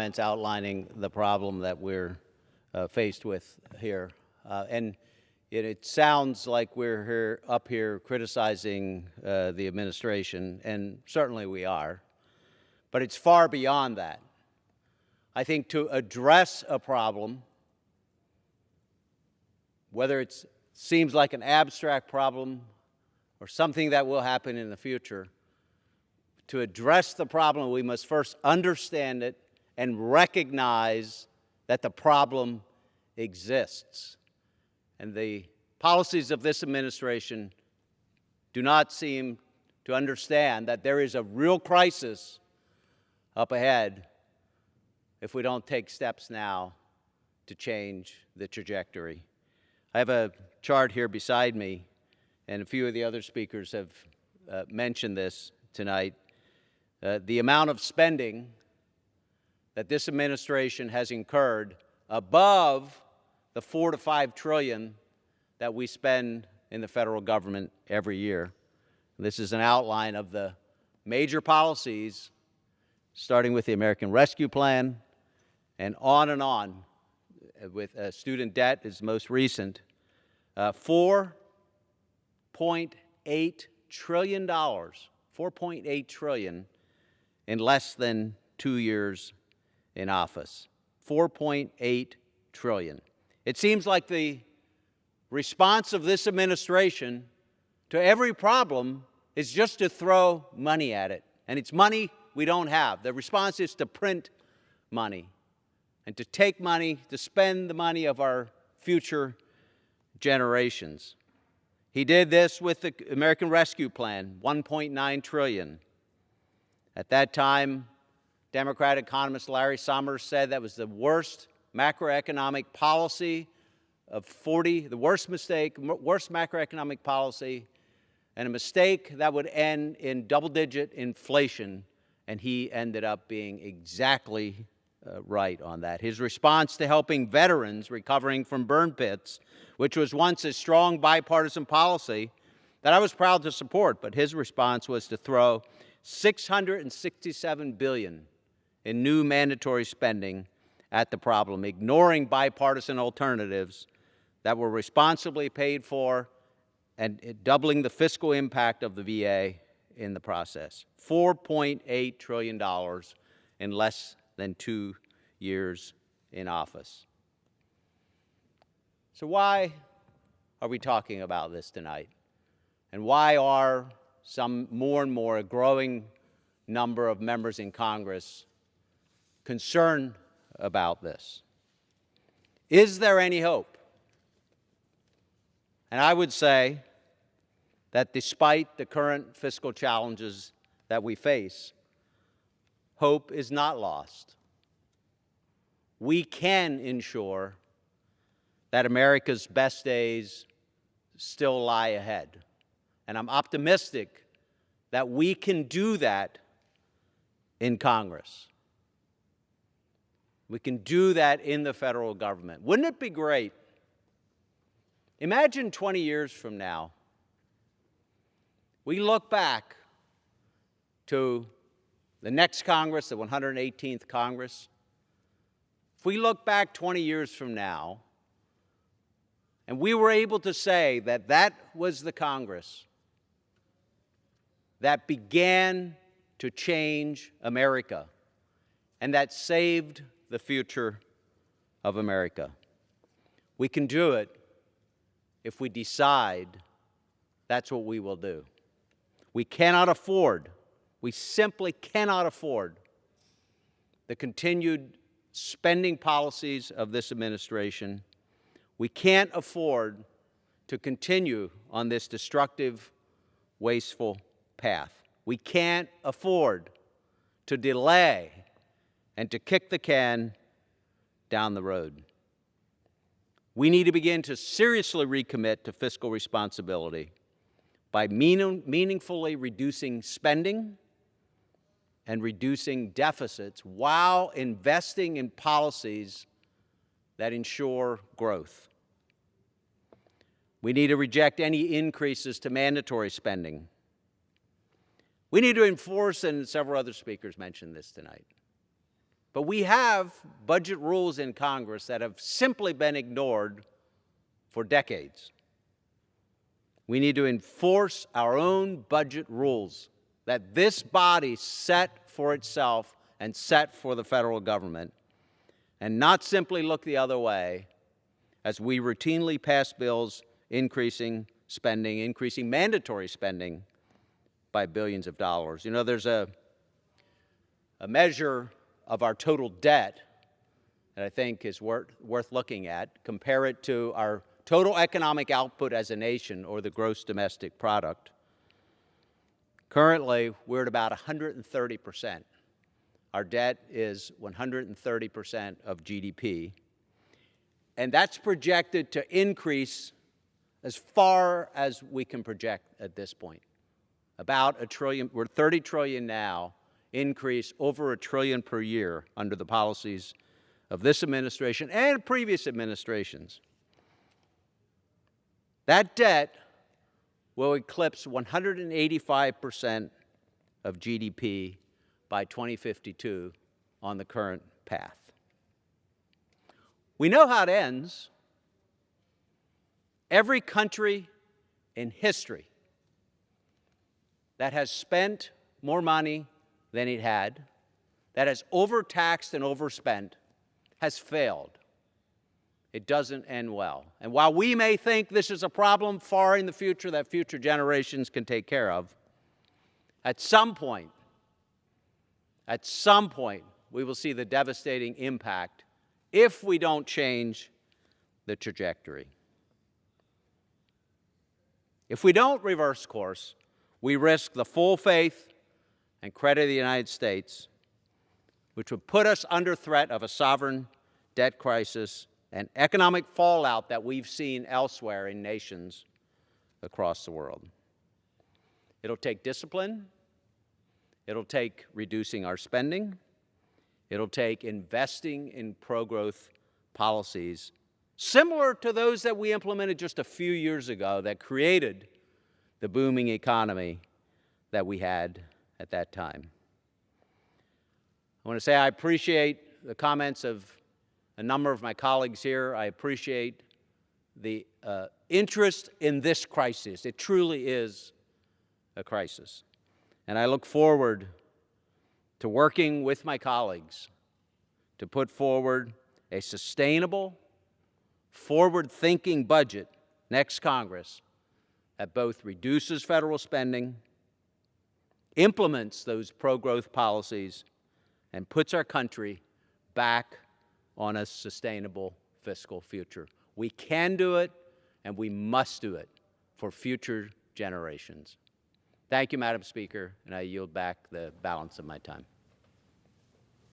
Outlining the problem that we're faced with here. And it sounds like we're up here criticizing the administration, and certainly we are, but it's far beyond that. I think to address a problem, whether it seems like an abstract problem or something that will happen in the future, to address the problem, we must first understand it and recognize that the problem exists. And the policies of this administration do not seem to understand that there is a real crisis up ahead if we don't take steps now to change the trajectory. I have a chart here beside me, and a few of the other speakers have mentioned this tonight. The amount of spending that this administration has incurred above the $4 to $5 trillion that we spend in the federal government every year. This is an outline of the major policies, starting with the American Rescue Plan and on, with student debt is most recent. $4.8 trillion, $4.8 trillion in less than 2 years in office. $4.8 trillion. It seems like the response of this administration to every problem is just to throw money at it. And it's money we don't have. The response is to print money and to take money, to spend the money of our future generations. He did this with the American Rescue Plan, $1.9 trillion. At that time, Democrat economist Larry Summers said that was the worst macroeconomic policy of 40, the worst macroeconomic policy, and a mistake that would end in double-digit inflation, and he ended up being exactly right on that. His response to helping veterans recovering from burn pits, which was once a strong bipartisan policy that I was proud to support, but his response was to throw $667 billion in new mandatory spending at the problem, ignoring bipartisan alternatives that were responsibly paid for and doubling the fiscal impact of the VA in the process. $4.8 trillion in less than 2 years in office. So why are we talking about this tonight? And why are some more and more, a growing number of members in Congress concerned about this? Is there any hope? And I would say that despite the current fiscal challenges that we face, hope is not lost. We can ensure that America's best days still lie ahead. And I'm optimistic that we can do that in Congress. We can do that in the federal government. Wouldn't it be great? Imagine 20 years from now, we look back to the next Congress, the 118th Congress. If we look back 20 years from now, and we were able to say that that was the Congress that began to change America and that saved the future of America. We can do it if we decide that's what we will do. We cannot afford, we simply cannot afford the continued spending policies of this administration. We can't afford to continue on this destructive, wasteful path. We can't afford to delay and to kick the can down the road. We need to begin to seriously recommit to fiscal responsibility by meaningfully reducing spending and reducing deficits while investing in policies that ensure growth. We need to reject any increases to mandatory spending. We need to enforce, and several other speakers mentioned this tonight, But we have budget rules in Congress that have simply been ignored for decades. We need to enforce our own budget rules that this body set for itself and set for the federal government, and not simply look the other way as we routinely pass bills increasing spending, increasing mandatory spending by billions of dollars. You know, there's a measure of our total debt that I think is worth looking at. Compare it to our total economic output as a nation, or the gross domestic product. Currently, we're at about 130%. Our debt is 130% of GDP. And that's projected to increase as far as we can project at this point. About $1 trillion, we're $30 trillion now, increase over $1 trillion per year under the policies of this administration and previous administrations. That debt will eclipse 185% of GDP by 2052 on the current path. We know how it ends. Every country in history that has spent more money than it had, that has overtaxed and overspent, has failed. It doesn't end well. And while we may think this is a problem far in the future that future generations can take care of, at some point, we will see the devastating impact if we don't change the trajectory. If we don't reverse course, we risk the full faith and credit of the United States, which would put us under threat of a sovereign debt crisis and economic fallout that we've seen elsewhere in nations across the world. It'll take discipline. It'll take reducing our spending. It'll take investing in pro-growth policies similar to those that we implemented just a few years ago that created the booming economy that we had at that time. I want to say I appreciate the comments of a number of my colleagues here. I appreciate the interest in this crisis. It truly is a crisis. And I look forward to working with my colleagues to put forward a sustainable, forward-thinking budget next Congress that both reduces federal spending, implements those pro-growth policies, and puts our country back on a sustainable fiscal future. We can do it, and we must do it for future generations. Thank you, Madam Speaker, and I yield back the balance of my time.